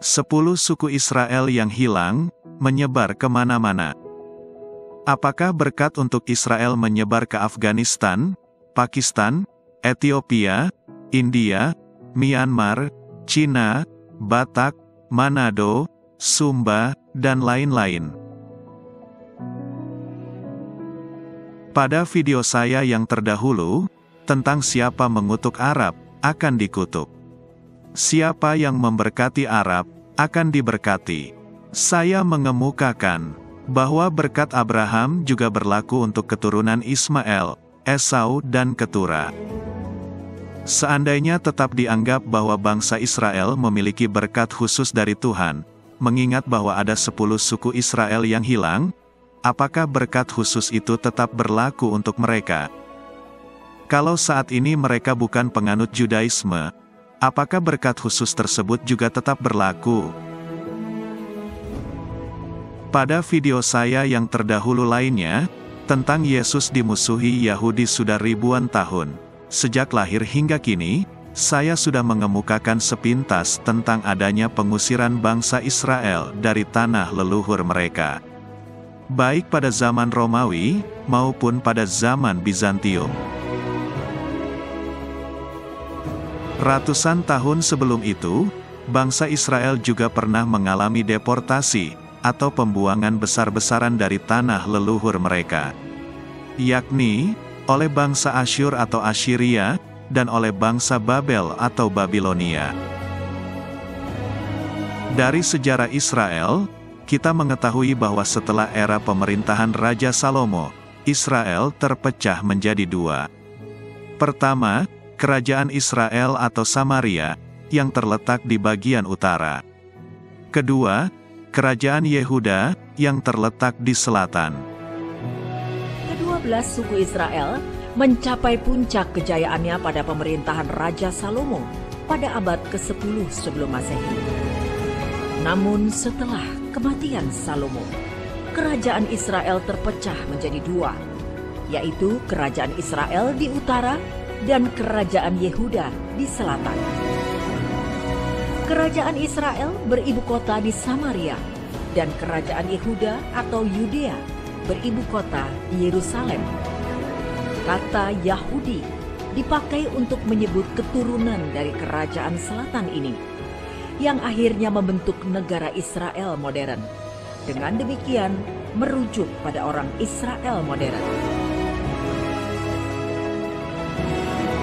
10 suku Israel yang hilang, menyebar kemana-mana. Apakah berkat untuk Israel menyebar ke Afghanistan, Pakistan, Ethiopia, India, Myanmar, Cina, Batak, Manado, Sumba, dan lain-lain? Pada video saya yang terdahulu, tentang siapa mengutuk Arab, akan dikutuk. Siapa yang memberkati Arab, akan diberkati. Saya mengemukakan bahwa berkat Abraham juga berlaku untuk keturunan Ismail, Esau dan Ketura. Seandainya tetap dianggap bahwa bangsa Israel memiliki berkat khusus dari Tuhan, mengingat bahwa ada 10 suku Israel yang hilang, apakah berkat khusus itu tetap berlaku untuk mereka? Kalau saat ini mereka bukan penganut Judaisme, apakah berkat khusus tersebut juga tetap berlaku? Pada video saya yang terdahulu lainnya, tentang Yesus dimusuhi Yahudi sudah ribuan tahun. Sejak lahir hingga kini, saya sudah mengemukakan sepintas tentang adanya pengusiran bangsa Israel dari tanah leluhur mereka. Baik pada zaman Romawi, maupun pada zaman Bizantium. Ratusan tahun sebelum itu, bangsa Israel juga pernah mengalami deportasi, atau pembuangan besar-besaran dari tanah leluhur mereka. Yakni, oleh bangsa Asyur atau Assyria, dan oleh bangsa Babel atau Babilonia. Dari sejarah Israel, kita mengetahui bahwa setelah era pemerintahan Raja Salomo, Israel terpecah menjadi dua. Pertama, Kerajaan Israel atau Samaria, yang terletak di bagian utara. Kedua, Kerajaan Yehuda, yang terletak di selatan. Ke-12 suku Israel mencapai puncak kejayaannya pada pemerintahan Raja Salomo pada abad ke-10 sebelum Masehi. Namun setelah kematian Salomo, Kerajaan Israel terpecah menjadi dua, yaitu Kerajaan Israel di utara dan Kerajaan Yehuda di selatan. Kerajaan Israel beribu kota di Samaria, dan Kerajaan Yehuda atau Yudea beribu kota di Yerusalem. Kata Yahudi dipakai untuk menyebut keturunan dari kerajaan selatan ini, yang akhirnya membentuk negara Israel modern. Dengan demikian, merujuk pada orang Israel modern.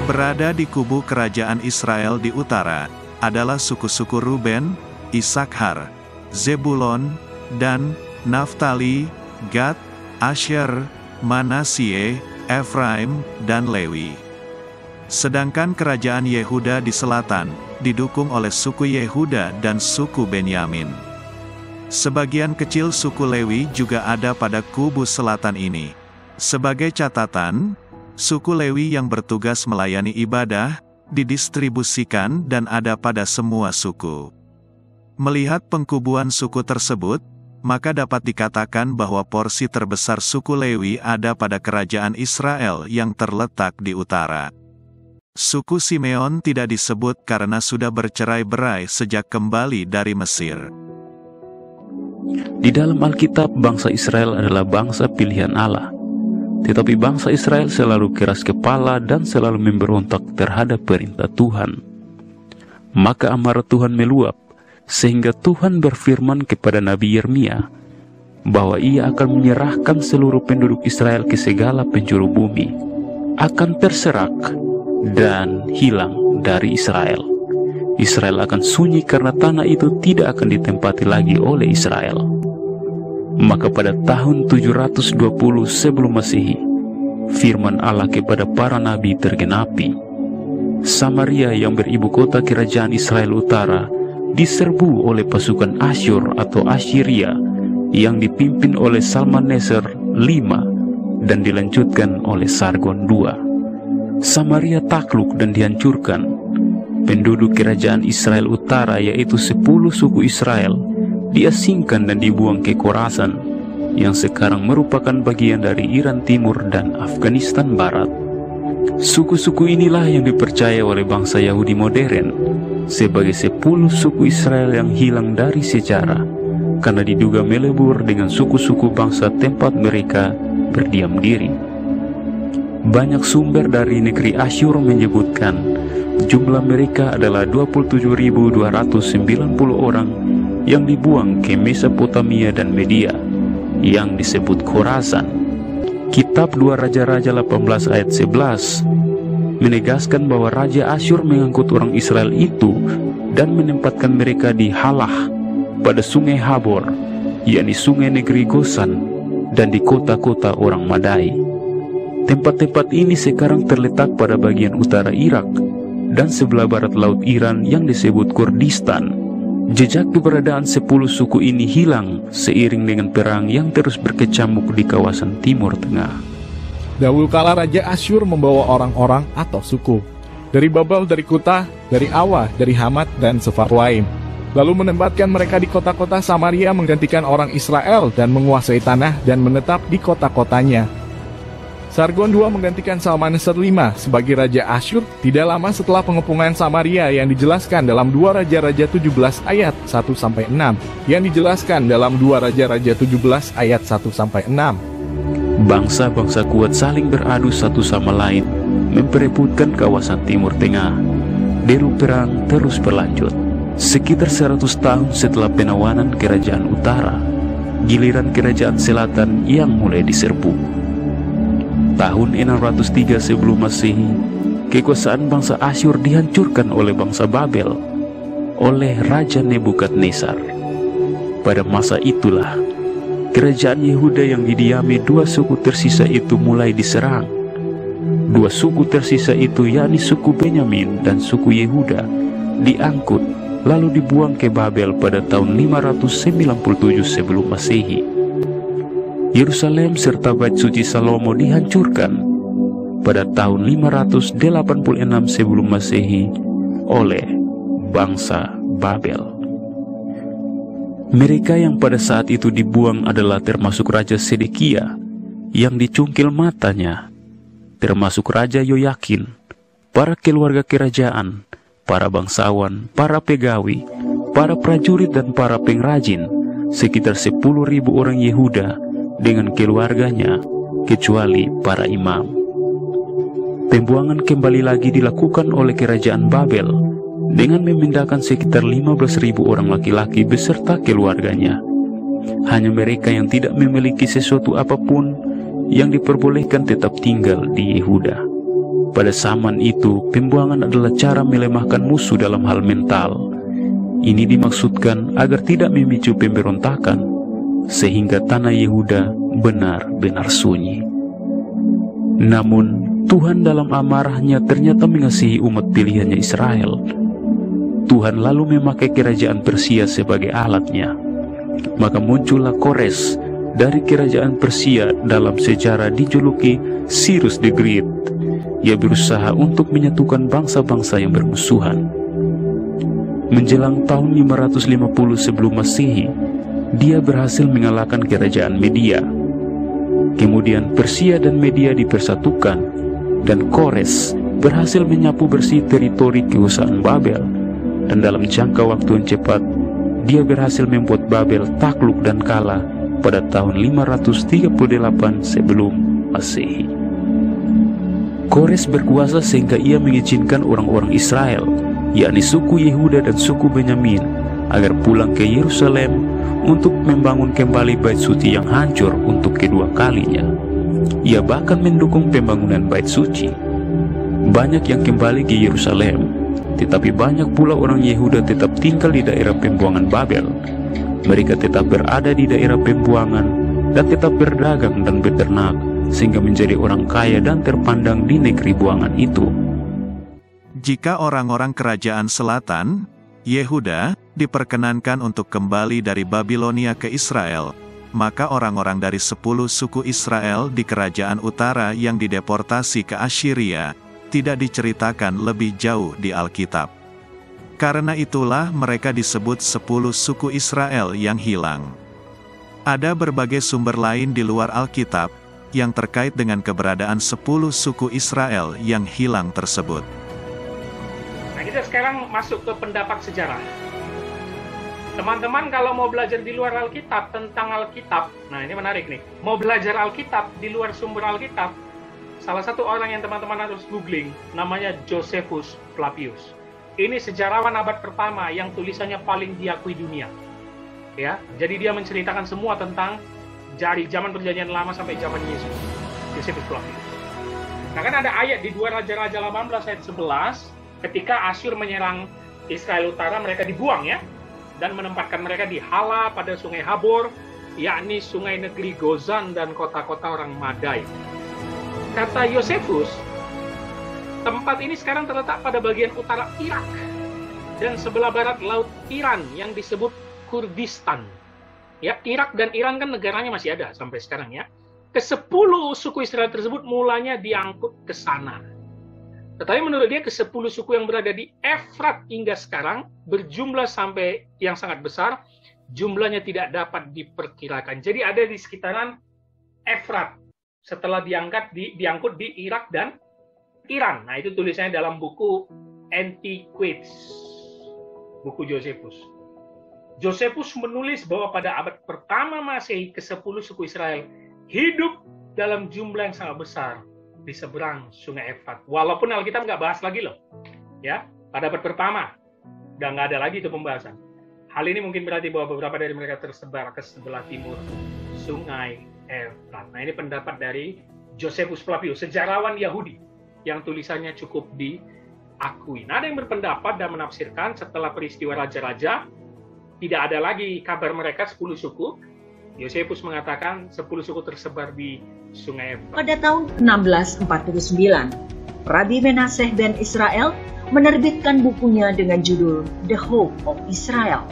Berada di kubu kerajaan Israel di utara, adalah suku-suku Ruben, Isakhar, Zebulon, dan Naftali, Gad, Asher, Manasye, Efraim, dan Lewi. Sedangkan kerajaan Yehuda di selatan, didukung oleh suku Yehuda dan suku Benyamin. Sebagian kecil suku Lewi juga ada pada kubu selatan ini. Sebagai catatan, suku Lewi yang bertugas melayani ibadah, didistribusikan dan ada pada semua suku. Melihat pengkubuan suku tersebut, maka dapat dikatakan bahwa porsi terbesar suku Lewi ada pada kerajaan Israel yang terletak di utara. Suku Simeon tidak disebut karena sudah bercerai-berai sejak kembali dari Mesir. Di dalam Alkitab, bangsa Israel adalah bangsa pilihan Allah. Tetapi bangsa Israel selalu keras kepala dan selalu memberontak terhadap perintah Tuhan. Maka amarah Tuhan meluap, sehingga Tuhan berfirman kepada Nabi Yeremia, bahwa Ia akan menyerahkan seluruh penduduk Israel ke segala penjuru bumi, akan terserak dan hilang dari Israel. Israel akan sunyi karena tanah itu tidak akan ditempati lagi oleh Israel. Maka pada tahun 720 sebelum Masehi, firman Allah kepada para nabi tergenapi. Samaria yang beribu kota kerajaan Israel utara diserbu oleh pasukan Asyur atau Assyria yang dipimpin oleh Salmaneser V dan dilanjutkan oleh Sargon II. Samaria takluk dan dihancurkan. Penduduk kerajaan Israel utara yaitu 10 suku Israel diasingkan dan dibuang ke Khorasan, yang sekarang merupakan bagian dari Iran Timur dan Afghanistan Barat. Suku-suku inilah yang dipercaya oleh bangsa Yahudi modern sebagai 10 suku Israel yang hilang dari sejarah karena diduga melebur dengan suku-suku bangsa tempat mereka berdiam diri. Banyak sumber dari negeri Asyur menyebutkan jumlah mereka adalah 27.290 orang yang dibuang ke Mesopotamia dan Media yang disebut Khorasan. Kitab 2 Raja-Raja 18 ayat 11 menegaskan bahwa Raja Asyur mengangkut orang Israel itu dan menempatkan mereka di Halah pada sungai Habor, yakni sungai negeri Gosan, dan di kota-kota orang Madai. Tempat-tempat ini sekarang terletak pada bagian utara Irak dan sebelah barat laut Iran yang disebut Kurdistan. Jejak keberadaan 10 suku ini hilang seiring dengan perang yang terus berkecamuk di kawasan Timur Tengah. Dahulu kala Raja Asyur membawa orang-orang atau suku dari Babel, dari Kuta, dari Awa, dari Hamat, dan Sefarwaim, lalu menempatkan mereka di kota-kota Samaria, menggantikan orang Israel dan menguasai tanah dan menetap di kota-kotanya. Sargon II menggantikan Salmaneser V sebagai Raja Asyur tidak lama setelah pengepungan Samaria yang dijelaskan dalam 2 Raja-Raja 17 ayat 1-6, yang dijelaskan dalam 2 Raja-Raja 17 ayat 1-6. Bangsa-bangsa kuat saling beradu satu sama lain, memperebutkan kawasan Timur Tengah. Deru perang terus berlanjut. Sekitar 100 tahun setelah penawanan kerajaan utara, giliran kerajaan selatan yang mulai diserbu. Tahun 603 sebelum Masehi, kekuasaan bangsa Asyur dihancurkan oleh bangsa Babel, oleh Raja Nebukadnezar. Pada masa itulah, kerajaan Yehuda yang didiami 2 suku tersisa itu mulai diserang. 2 suku tersisa itu, yakni suku Benyamin dan suku Yehuda, diangkut lalu dibuang ke Babel pada tahun 597 sebelum Masehi. Yerusalem serta Bait Suci Salomo dihancurkan pada tahun 586 sebelum Masehi oleh bangsa Babel. Mereka yang pada saat itu dibuang adalah termasuk Raja Sedekia yang dicungkil matanya, termasuk Raja Yoyakin, para keluarga kerajaan, para bangsawan, para pegawai, para prajurit dan para pengrajin, sekitar 10.000 orang Yehuda dengan keluarganya, kecuali para imam. Pembuangan kembali lagi dilakukan oleh kerajaan Babel dengan memindahkan sekitar 15.000 orang laki-laki beserta keluarganya. Hanya mereka yang tidak memiliki sesuatu apapun yang diperbolehkan tetap tinggal di Yehuda. Pada zaman itu, pembuangan adalah cara melemahkan musuh dalam hal mental. Ini dimaksudkan agar tidak memicu pemberontakan, sehingga tanah Yehuda benar-benar sunyi. Namun, Tuhan dalam amarahnya ternyata mengasihi umat pilihannya Israel. Tuhan lalu memakai kerajaan Persia sebagai alatnya. Maka muncullah Kores dari kerajaan Persia, dalam sejarah dijuluki Cyrus the Great. Ia berusaha untuk menyatukan bangsa-bangsa yang bermusuhan. Menjelang tahun 550 sebelum Masehi, dia berhasil mengalahkan kerajaan Media. Kemudian Persia dan Media dipersatukan, dan Kores berhasil menyapu bersih teritori kekuasaan Babel. Dan dalam jangka waktu yang cepat, dia berhasil membuat Babel takluk dan kalah pada tahun 538 sebelum Masehi. Kores berkuasa sehingga ia mengizinkan orang-orang Israel, yakni suku Yehuda dan suku Benyamin, agar pulang ke Yerusalem untuk membangun kembali Bait Suci yang hancur untuk kedua kalinya. Ia bahkan mendukung pembangunan Bait Suci. Banyak yang kembali ke Yerusalem, tetapi banyak pula orang Yehuda tetap tinggal di daerah pembuangan Babel. Mereka tetap berada di daerah pembuangan dan tetap berdagang dan beternak, sehingga menjadi orang kaya dan terpandang di negeri buangan itu. Jika orang-orang kerajaan selatan, Yehuda, diperkenankan untuk kembali dari Babilonia ke Israel, maka orang-orang dari 10 suku Israel di kerajaan utara yang dideportasi ke Assyria tidak diceritakan lebih jauh di Alkitab. Karena itulah mereka disebut 10 suku Israel yang hilang. Ada berbagai sumber lain di luar Alkitab yang terkait dengan keberadaan 10 suku Israel yang hilang tersebut. Nah, kita sekarang masuk ke pendapat sejarah. Teman-teman kalau mau belajar di luar Alkitab tentang Alkitab, nah ini menarik nih. Mau belajar Alkitab di luar sumber Alkitab, salah satu orang yang teman-teman harus googling, namanya Josephus Flavius. Ini sejarawan abad pertama yang tulisannya paling diakui dunia. Ya, jadi dia menceritakan semua tentang dari zaman Perjanjian Lama sampai zaman Yesus. Josephus Flavius. Nah kan ada ayat di 2 Raja-Raja 18 ayat 11, ketika Asyur menyerang Israel Utara, mereka dibuang ya, dan menempatkan mereka di Hala pada sungai Habor, yakni sungai negeri Gozan dan kota-kota orang Madai. Kata Josephus, tempat ini sekarang terletak pada bagian utara Irak dan sebelah barat Laut Iran yang disebut Kurdistan. Ya, Irak dan Iran kan negaranya masih ada sampai sekarang ya. Ke-10 suku Israel tersebut mulanya diangkut ke sana. Tetapi menurut dia ke-10 suku yang berada di Efrat hingga sekarang berjumlah sampai yang sangat besar, jumlahnya tidak dapat diperkirakan. Jadi ada di sekitaran Efrat setelah diangkut di Irak dan Iran. Nah, itu tulisannya dalam buku Antiquities, buku Josephus. Josephus menulis bahwa pada abad pertama Masehi ke-10 suku Israel hidup dalam jumlah yang sangat besar di seberang sungai Efrat. Walaupun Alkitab nggak bahas lagi loh, ya, pada abad pertama udah nggak ada lagi itu pembahasan. Hal ini mungkin berarti bahwa beberapa dari mereka tersebar ke sebelah timur sungai Efrat. Nah, ini pendapat dari Josephus Flavius, sejarawan Yahudi yang tulisannya cukup diakui. Nah, ada yang berpendapat dan menafsirkan setelah peristiwa raja-raja tidak ada lagi kabar mereka 10 suku. Josephus mengatakan 10 suku tersebar di sungai Efrat. Pada tahun 1649, Rabbi Menaseh ben Israel menerbitkan bukunya dengan judul The Hope of Israel.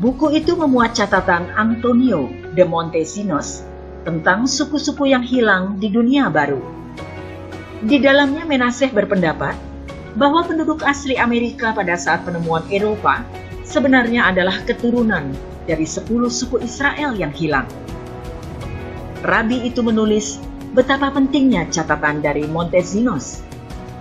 Buku itu memuat catatan Antonio de Montesinos tentang suku-suku yang hilang di dunia baru. Di dalamnya Menaseh berpendapat bahwa penduduk asli Amerika pada saat penemuan Eropa sebenarnya adalah keturunan dari 10 suku Israel yang hilang. Rabi itu menulis betapa pentingnya catatan dari Montesinos,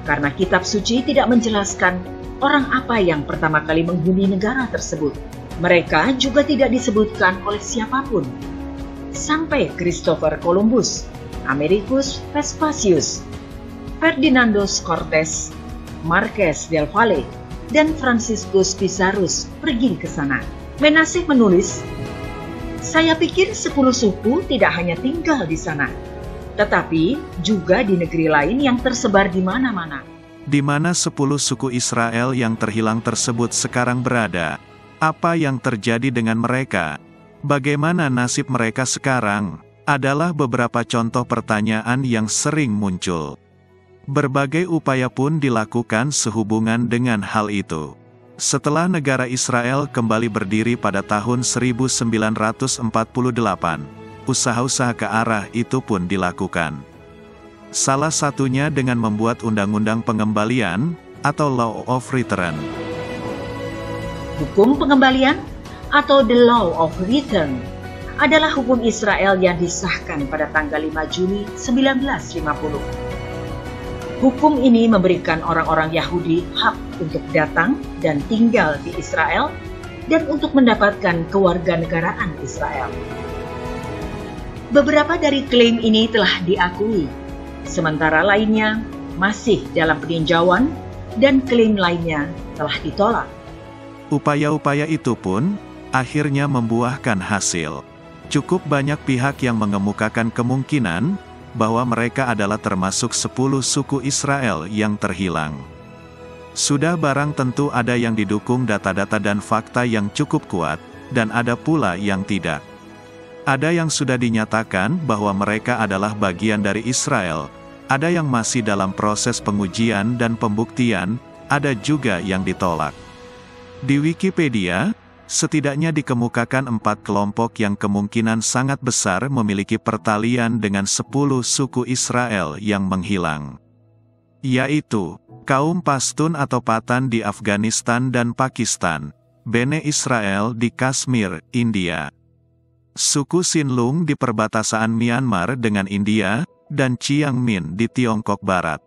karena kitab suci tidak menjelaskan orang apa yang pertama kali menghuni negara tersebut. Mereka juga tidak disebutkan oleh siapapun. Sampai Christopher Columbus, Americus Vespasius, Ferdinandus Cortes, Marquez del Valle, dan Franciscus Pizarrus pergi ke sana. Menaseh menulis, saya pikir 10 suku tidak hanya tinggal di sana, tetapi juga di negeri lain yang tersebar di mana-mana. Di mana 10 suku Israel yang terhilang tersebut sekarang berada? Apa yang terjadi dengan mereka? Bagaimana nasib mereka sekarang? Adalah beberapa contoh pertanyaan yang sering muncul. Berbagai upaya pun dilakukan sehubungan dengan hal itu. Setelah negara Israel kembali berdiri pada tahun 1948, usaha-usaha ke arah itu pun dilakukan. Salah satunya dengan membuat undang-undang pengembalian, atau Law of Return. Hukum pengembalian, atau The Law of Return, adalah hukum Israel yang disahkan pada tanggal 5 Juni 1950. Hukum ini memberikan orang-orang Yahudi hak untuk datang dan tinggal di Israel dan untuk mendapatkan kewarganegaraan Israel. Beberapa dari klaim ini telah diakui, sementara lainnya masih dalam peninjauan dan klaim lainnya telah ditolak. Upaya-upaya itu pun akhirnya membuahkan hasil. Cukup banyak pihak yang mengemukakan kemungkinan bahwa mereka adalah termasuk 10 suku Israel yang terhilang. Sudah barang tentu ada yang didukung data-data dan fakta yang cukup kuat, dan ada pula yang tidak. Ada yang sudah dinyatakan bahwa mereka adalah bagian dari Israel, ada yang masih dalam proses pengujian dan pembuktian, ada juga yang ditolak. Di Wikipedia, setidaknya dikemukakan 4 kelompok yang kemungkinan sangat besar memiliki pertalian dengan 10 suku Israel yang menghilang. Yaitu, kaum Pashtun atau Patan di Afghanistan dan Pakistan, Bene Israel di Kashmir, India, suku Sinlung di perbatasan Myanmar dengan India, dan Chiang Min di Tiongkok Barat.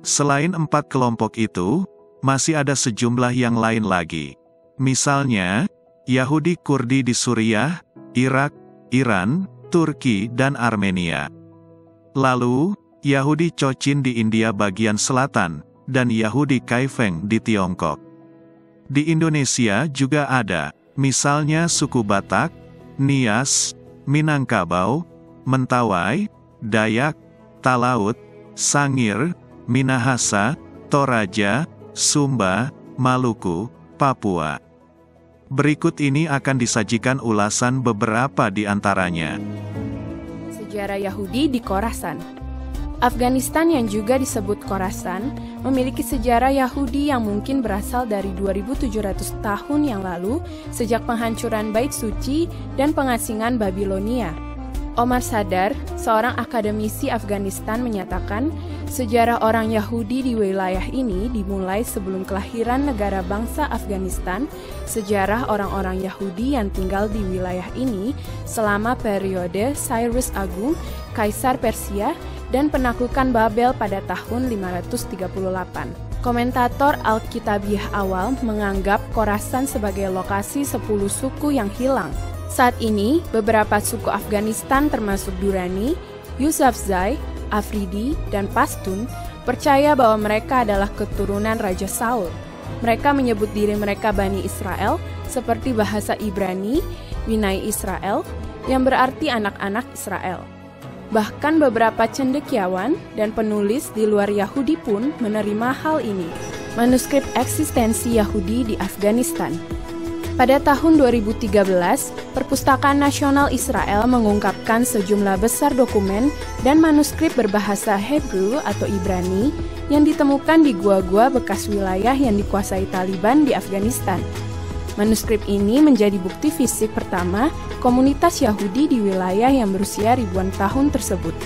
Selain 4 kelompok itu, Masih ada sejumlah yang lain lagi. Misalnya, Yahudi Kurdi di Suriah, Irak, Iran, Turki, dan Armenia. Lalu, Yahudi Cochin di India bagian selatan, dan Yahudi Kaifeng di Tiongkok. Di Indonesia juga ada, misalnya suku Batak, Nias, Minangkabau, Mentawai, Dayak, Talaut, Sangir, Minahasa, Toraja, Sumba, Maluku, Papua. Berikut ini akan disajikan ulasan beberapa di antaranya. Sejarah Yahudi di Khorasan. Afghanistan yang juga disebut Khorasan memiliki sejarah Yahudi yang mungkin berasal dari 2700 tahun yang lalu sejak penghancuran Bait Suci dan pengasingan Babilonia. Omar Sadar, seorang akademisi Afghanistan, menyatakan sejarah orang Yahudi di wilayah ini dimulai sebelum kelahiran negara bangsa Afghanistan. Sejarah orang-orang Yahudi yang tinggal di wilayah ini selama periode Cyrus Agung, Kaisar Persia, dan penaklukan Babel pada tahun 538. Komentator Alkitabiah awal menganggap Khorasan sebagai lokasi 10 suku yang hilang. Saat ini, beberapa suku Afghanistan termasuk Durrani, Yusufzai, Afridi, dan Pashtun percaya bahwa mereka adalah keturunan Raja Saul. Mereka menyebut diri mereka Bani Israel, seperti bahasa Ibrani, Binai Israel, yang berarti anak-anak Israel. Bahkan beberapa cendekiawan dan penulis di luar Yahudi pun menerima hal ini. Manuskrip eksistensi Yahudi di Afghanistan. Pada tahun 2013, Perpustakaan Nasional Israel mengungkapkan sejumlah besar dokumen dan manuskrip berbahasa Hebrew atau Ibrani yang ditemukan di gua-gua bekas wilayah yang dikuasai Taliban di Afghanistan. Manuskrip ini menjadi bukti fisik pertama komunitas Yahudi di wilayah yang berusia ribuan tahun tersebut.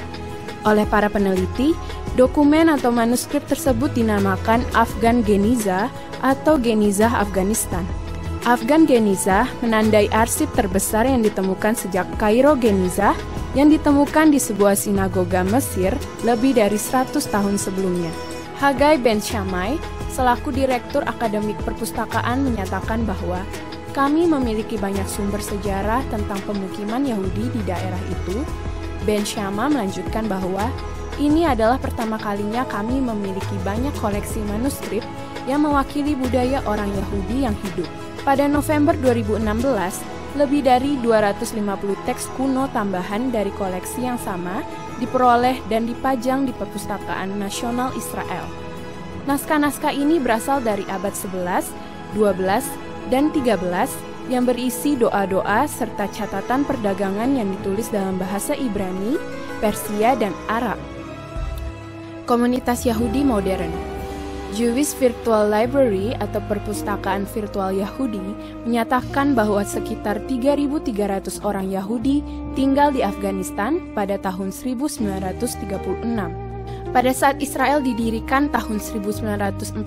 Oleh para peneliti, dokumen atau manuskrip tersebut dinamakan Afghan Geniza atau Genizah Afghanistan. Afghan Genizah menandai arsip terbesar yang ditemukan sejak Kairo Genizah yang ditemukan di sebuah sinagoga Mesir lebih dari 100 tahun sebelumnya. Hagai Ben Shammai, selaku Direktur Akademik Perpustakaan, menyatakan bahwa kami memiliki banyak sumber sejarah tentang pemukiman Yahudi di daerah itu. Ben Shammai melanjutkan bahwa ini adalah pertama kalinya kami memiliki banyak koleksi manuskrip yang mewakili budaya orang Yahudi yang hidup. Pada November 2016, lebih dari 250 teks kuno tambahan dari koleksi yang sama diperoleh dan dipajang di Perpustakaan Nasional Israel. Naskah-naskah ini berasal dari abad 11, 12, dan 13 yang berisi doa-doa serta catatan perdagangan yang ditulis dalam bahasa Ibrani, Persia, dan Arab. Komunitas Yahudi modern. Jewish Virtual Library atau Perpustakaan Virtual Yahudi menyatakan bahwa sekitar 3.300 orang Yahudi tinggal di Afghanistan pada tahun 1936. Pada saat Israel didirikan tahun 1948,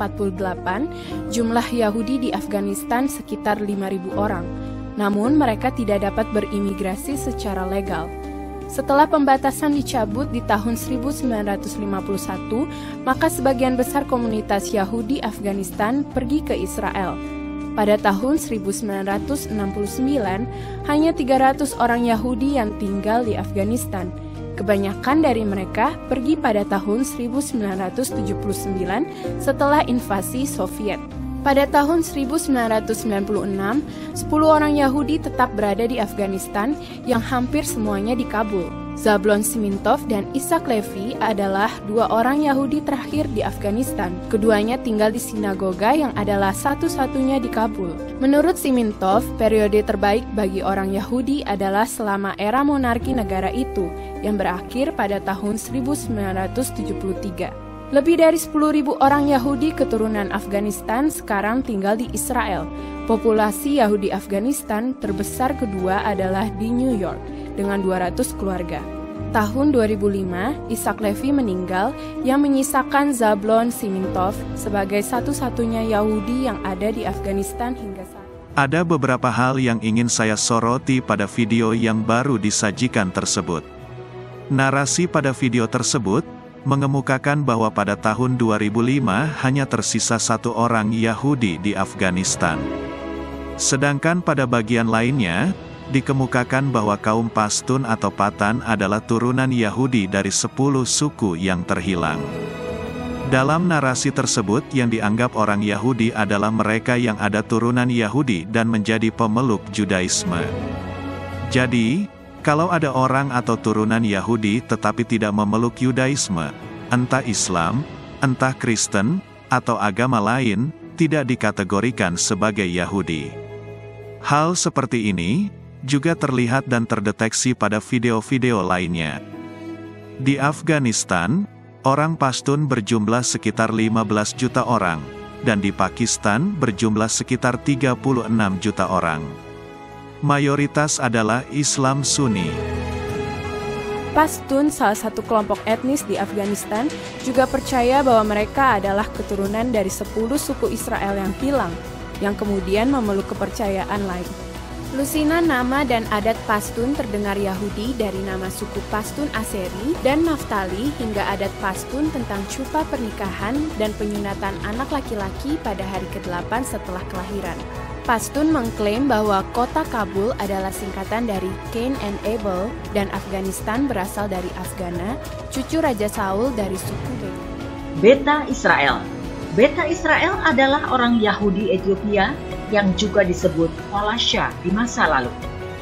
jumlah Yahudi di Afghanistan sekitar 5.000 orang. Namun mereka tidak dapat berimigrasi secara legal. Setelah pembatasan dicabut di tahun 1951, maka sebagian besar komunitas Yahudi Afghanistan pergi ke Israel. Pada tahun 1969, hanya 300 orang Yahudi yang tinggal di Afghanistan. Kebanyakan dari mereka pergi pada tahun 1979 setelah invasi Soviet. Pada tahun 1996, 10 orang Yahudi tetap berada di Afghanistan yang hampir semuanya di Kabul. Zablon Simintov dan Isaac Levy adalah 2 orang Yahudi terakhir di Afghanistan. Keduanya tinggal di sinagoga yang adalah satu-satunya di Kabul. Menurut Simintov, periode terbaik bagi orang Yahudi adalah selama era monarki negara itu, yang berakhir pada tahun 1973. Lebih dari 10.000 orang Yahudi keturunan Afghanistan sekarang tinggal di Israel. Populasi Yahudi Afghanistan terbesar kedua adalah di New York, dengan 200 keluarga. Tahun 2005, Isaac Levy meninggal yang menyisakan Zablon Simintov sebagai satu-satunya Yahudi yang ada di Afghanistan hingga saat ini. Ada beberapa hal yang ingin saya soroti pada video yang baru disajikan tersebut. Narasi pada video tersebut mengemukakan bahwa pada tahun 2005 hanya tersisa 1 orang Yahudi di Afghanistan. Sedangkan pada bagian lainnya, dikemukakan bahwa kaum Pashtun atau Patan adalah turunan Yahudi dari 10 suku yang terhilang. Dalam narasi tersebut yang dianggap orang Yahudi adalah mereka yang ada turunan Yahudi dan menjadi pemeluk Judaisme. Jadi, kalau ada orang atau turunan Yahudi tetapi tidak memeluk Yudaisme, entah Islam, entah Kristen, atau agama lain, tidak dikategorikan sebagai Yahudi. Hal seperti ini juga terlihat dan terdeteksi pada video-video lainnya. Di Afghanistan, orang Pashtun berjumlah sekitar 15 juta orang, dan di Pakistan berjumlah sekitar 36 juta orang. Mayoritas adalah Islam Sunni. Pashtun, salah satu kelompok etnis di Afghanistan, juga percaya bahwa mereka adalah keturunan dari 10 suku Israel yang hilang, yang kemudian memeluk kepercayaan lain. Lusinan nama dan adat Pashtun terdengar Yahudi dari nama suku Pashtun Aseri dan Naftali hingga adat Pashtun tentang cupa pernikahan dan penyunatan anak laki-laki pada hari ke-8 setelah kelahiran. Pashtun mengklaim bahwa kota Kabul adalah singkatan dari Cain and Abel dan Afghanistan berasal dari Afghana, cucu Raja Saul dari suku Beta. Beta Israel. Beta Israel adalah orang Yahudi Ethiopia yang juga disebut Falasha di masa lalu.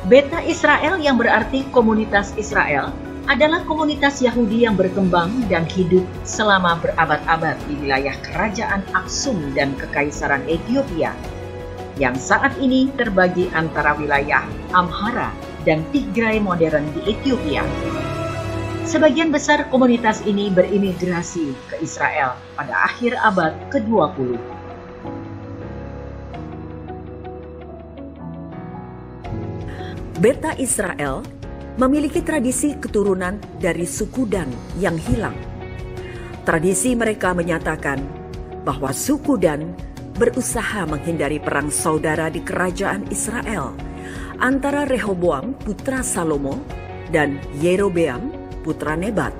Beta Israel yang berarti komunitas Israel adalah komunitas Yahudi yang berkembang dan hidup selama berabad-abad di wilayah kerajaan Aksum dan Kekaisaran Ethiopia, yang saat ini terbagi antara wilayah Amhara dan Tigray modern di Ethiopia. Sebagian besar komunitas ini berimigrasi ke Israel pada akhir abad ke-20. Beta Israel memiliki tradisi keturunan dari suku Dan yang hilang. Tradisi mereka menyatakan bahwa suku Dan berusaha menghindari perang saudara di kerajaan Israel antara Rehoboam putra Salomo dan Yerobeam putra Nebat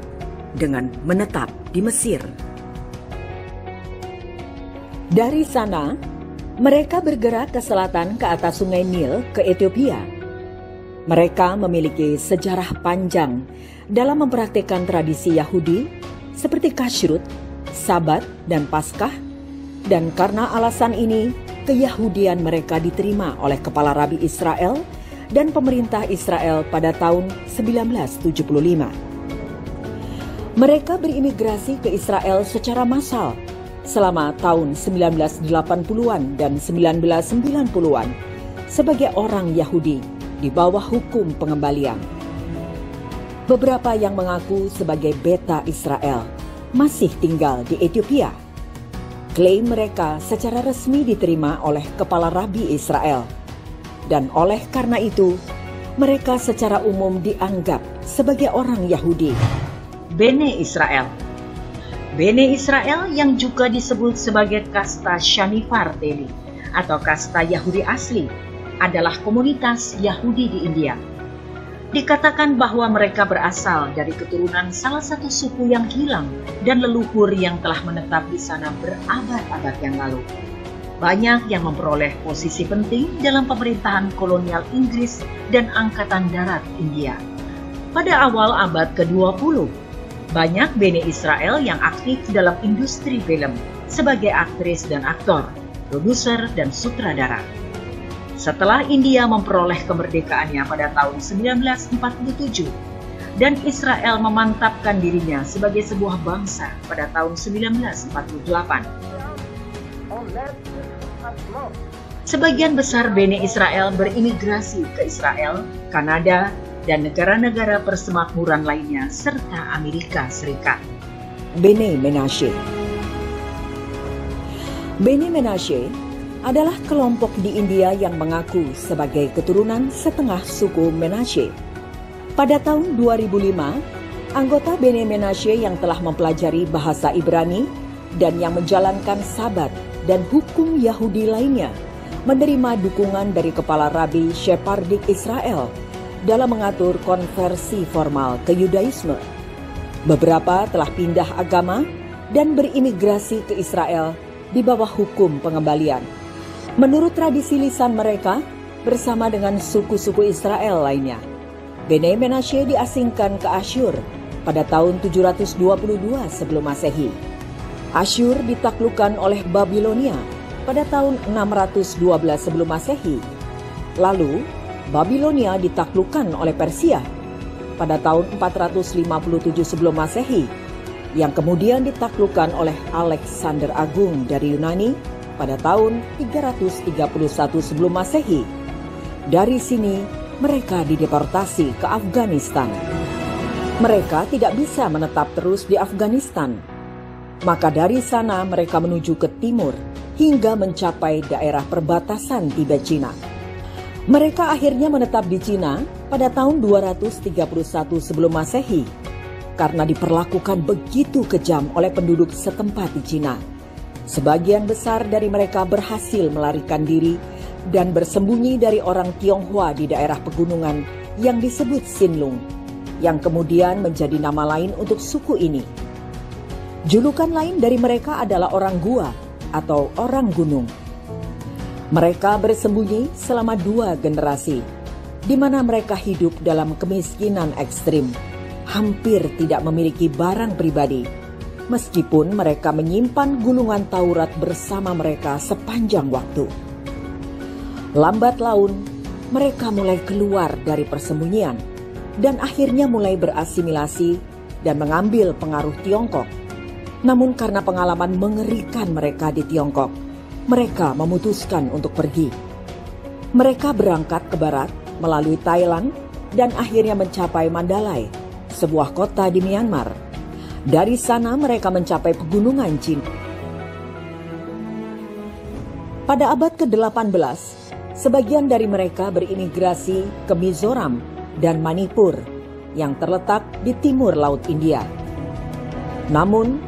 dengan menetap di Mesir. Dari sana, mereka bergerak ke selatan ke atas sungai Nil ke Ethiopia. Mereka memiliki sejarah panjang dalam mempraktikkan tradisi Yahudi seperti Kashrut, Sabat, dan Paskah. Dan karena alasan ini, keyahudian mereka diterima oleh kepala rabi Israel dan pemerintah Israel pada tahun 1975. Mereka berimigrasi ke Israel secara massal selama tahun 1980-an dan 1990-an sebagai orang Yahudi di bawah hukum pengembalian. Beberapa yang mengaku sebagai Beta Israel masih tinggal di Ethiopia. Klaim mereka secara resmi diterima oleh kepala rabi Israel. Dan oleh karena itu, mereka secara umum dianggap sebagai orang Yahudi. Bene Israel. Bene Israel yang juga disebut sebagai kasta Shanifar Teli atau kasta Yahudi asli adalah komunitas Yahudi di India. Dikatakan bahwa mereka berasal dari keturunan salah satu suku yang hilang dan leluhur yang telah menetap di sana berabad-abad yang lalu. Banyak yang memperoleh posisi penting dalam pemerintahan kolonial Inggris dan Angkatan Darat India. Pada awal abad ke-20, banyak Bene Israel yang aktif dalam industri film sebagai aktris dan aktor, produser, dan sutradara. Setelah India memperoleh kemerdekaannya pada tahun 1947 dan Israel memantapkan dirinya sebagai sebuah bangsa pada tahun 1948. Sebagian besar Bene Israel berimigrasi ke Israel, Kanada, dan negara-negara persemakmuran lainnya serta Amerika Serikat. Bene Menashe. Bene Menashe adalah kelompok di India yang mengaku sebagai keturunan setengah suku Menashe. Pada tahun 2005, anggota Bene Menashe yang telah mempelajari bahasa Ibrani dan yang menjalankan Sabat dan hukum Yahudi lainnya menerima dukungan dari kepala rabi Sephardic Israel dalam mengatur konversi formal ke Yudaisme. Beberapa telah pindah agama dan berimigrasi ke Israel di bawah hukum pengembalian. Menurut tradisi lisan mereka, bersama dengan suku-suku Israel lainnya, Bene Menashe diasingkan ke Asyur pada tahun 722 sebelum Masehi. Asyur ditaklukkan oleh Babilonia pada tahun 612 sebelum Masehi. Lalu, Babilonia ditaklukkan oleh Persia pada tahun 457 sebelum Masehi, yang kemudian ditaklukkan oleh Alexander Agung dari Yunani pada tahun 331 sebelum Masehi. Dari sini, mereka dideportasi ke Afghanistan. Mereka tidak bisa menetap terus di Afghanistan. Maka dari sana mereka menuju ke timur hingga mencapai daerah perbatasan Tibet Cina. Mereka akhirnya menetap di Cina pada tahun 231 sebelum Masehi karena diperlakukan begitu kejam oleh penduduk setempat di Cina. Sebagian besar dari mereka berhasil melarikan diri dan bersembunyi dari orang Tionghoa di daerah pegunungan yang disebut Xinlong, yang kemudian menjadi nama lain untuk suku ini. Julukan lain dari mereka adalah orang gua atau orang gunung. Mereka bersembunyi selama 2 generasi, di mana mereka hidup dalam kemiskinan ekstrim, hampir tidak memiliki barang pribadi, meskipun mereka menyimpan gulungan Taurat bersama mereka sepanjang waktu. Lambat laun, mereka mulai keluar dari persembunyian dan akhirnya mulai berasimilasi dan mengambil pengaruh Tiongkok. Namun karena pengalaman mengerikan mereka di Tiongkok, mereka memutuskan untuk pergi. Mereka berangkat ke barat melalui Thailand dan akhirnya mencapai Mandalay, sebuah kota di Myanmar. Dari sana mereka mencapai pegunungan Cina. Pada abad ke-18, sebagian dari mereka berimigrasi ke Mizoram dan Manipur yang terletak di timur Laut India. Namun,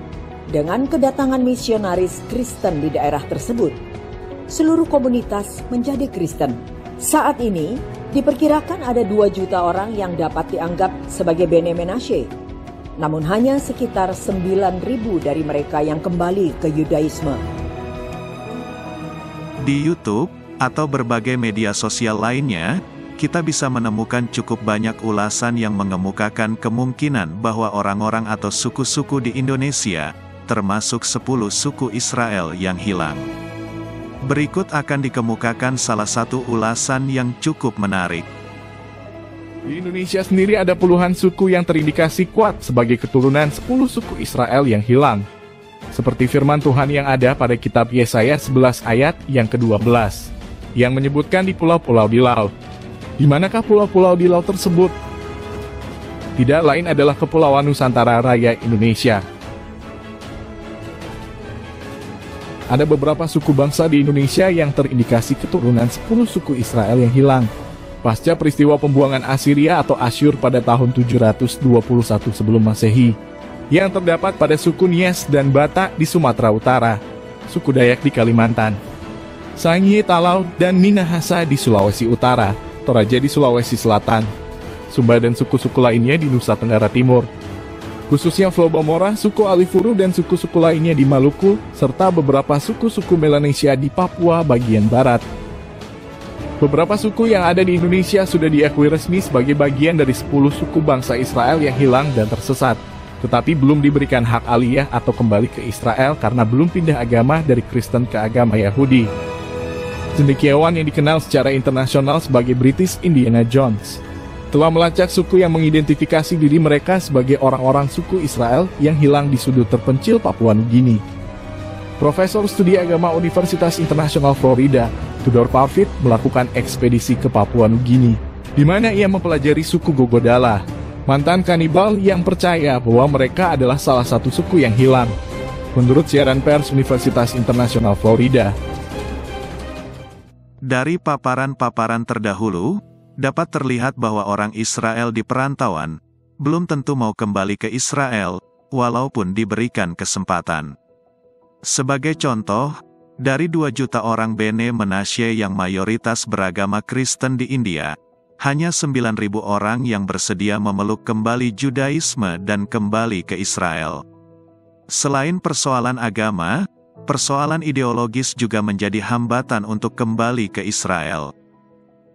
dengan kedatangan misionaris Kristen di daerah tersebut, seluruh komunitas menjadi Kristen. Saat ini, diperkirakan ada 2 juta orang yang dapat dianggap sebagai Bene Menashe. Namun hanya sekitar 9.000 dari mereka yang kembali ke Yudaisme. Di YouTube atau berbagai media sosial lainnya, kita bisa menemukan cukup banyak ulasan yang mengemukakan kemungkinan bahwa orang-orang atau suku-suku di Indonesia, termasuk 10 suku Israel yang hilang. Berikut akan dikemukakan salah satu ulasan yang cukup menarik. Di Indonesia sendiri ada puluhan suku yang terindikasi kuat sebagai keturunan 10 suku Israel yang hilang. Seperti firman Tuhan yang ada pada kitab Yesaya 11 ayat yang ke-12, yang menyebutkan di pulau-pulau di laut. Di manakah pulau-pulau di laut tersebut? Tidak lain adalah Kepulauan Nusantara Raya Indonesia. Ada beberapa suku bangsa di Indonesia yang terindikasi keturunan 10 suku Israel yang hilang pasca peristiwa pembuangan Assyria atau Asyur pada tahun 721 sebelum Masehi, yang terdapat pada suku Nias dan Batak di Sumatera Utara, suku Dayak di Kalimantan, Sangye, Talau, dan Minahasa di Sulawesi Utara, Toraja di Sulawesi Selatan, Sumba dan suku-suku lainnya di Nusa Tenggara Timur, khususnya Flobomora, suku Alifuru dan suku-suku lainnya di Maluku, serta beberapa suku-suku Melanesia di Papua bagian barat. Beberapa suku yang ada di Indonesia sudah diakui resmi sebagai bagian dari 10 suku bangsa Israel yang hilang dan tersesat, tetapi belum diberikan hak aliyah atau kembali ke Israel karena belum pindah agama dari Kristen ke agama Yahudi. Cendekiawan yang dikenal secara internasional sebagai British Indiana Jones telah melacak suku yang mengidentifikasi diri mereka sebagai orang-orang suku Israel yang hilang di sudut terpencil Papua Nugini. Profesor Studi Agama Universitas Internasional Florida, Tudor Parfit, melakukan ekspedisi ke Papua Nugini, di mana ia mempelajari suku Gogodala, mantan kanibal yang percaya bahwa mereka adalah salah satu suku yang hilang, menurut siaran pers Universitas Internasional Florida. Dari paparan-paparan terdahulu, dapat terlihat bahwa orang Israel di perantauan belum tentu mau kembali ke Israel, walaupun diberikan kesempatan. Sebagai contoh, dari 2 juta orang Bene Menashe yang mayoritas beragama Kristen di India, hanya 9.000 orang yang bersedia memeluk kembali Judaisme dan kembali ke Israel. Selain persoalan agama, persoalan ideologis juga menjadi hambatan untuk kembali ke Israel.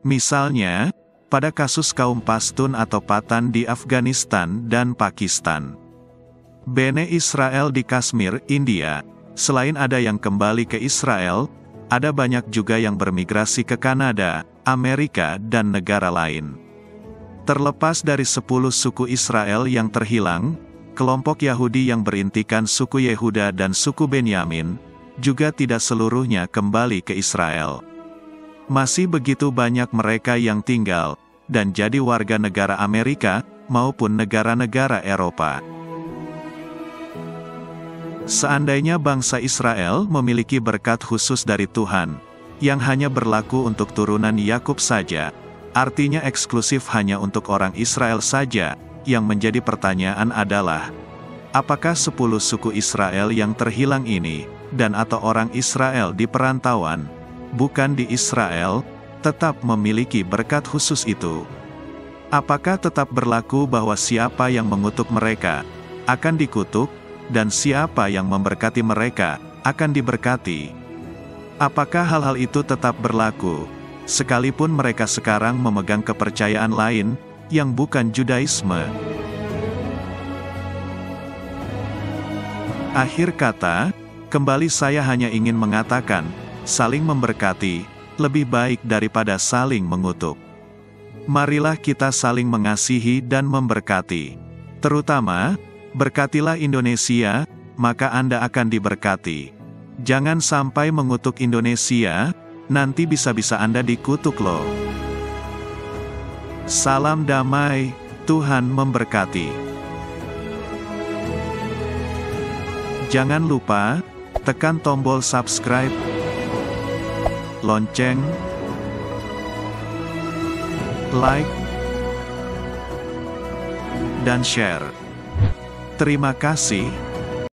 Misalnya, pada kasus kaum Pashtun atau Patan di Afghanistan dan Pakistan. Bene Israel di Kashmir, India, selain ada yang kembali ke Israel, ada banyak juga yang bermigrasi ke Kanada, Amerika, dan negara lain. Terlepas dari 10 suku Israel yang terhilang, kelompok Yahudi yang berintikan suku Yehuda dan suku Benyamin, juga tidak seluruhnya kembali ke Israel. Masih begitu banyak mereka yang tinggal, dan jadi warga negara Amerika, maupun negara-negara Eropa. Seandainya bangsa Israel memiliki berkat khusus dari Tuhan, yang hanya berlaku untuk turunan Yakub saja, artinya eksklusif hanya untuk orang Israel saja, yang menjadi pertanyaan adalah, apakah 10 suku Israel yang terhilang ini, dan atau orang Israel di perantauan, bukan di Israel, tetap memiliki berkat khusus itu? Apakah tetap berlaku bahwa siapa yang mengutuk mereka, akan dikutuk, dan siapa yang memberkati mereka, akan diberkati? Apakah hal-hal itu tetap berlaku, sekalipun mereka sekarang memegang kepercayaan lain, yang bukan Judaisme? Akhir kata, kembali saya hanya ingin mengatakan, saling memberkati, lebih baik daripada saling mengutuk. Marilah kita saling mengasihi dan memberkati. Terutama, berkatilah Indonesia, maka Anda akan diberkati. Jangan sampai mengutuk Indonesia, nanti bisa-bisa Anda dikutuk loh. Salam damai, Tuhan memberkati. Jangan lupa, tekan tombol subscribe, lonceng, like, dan share. Terima kasih.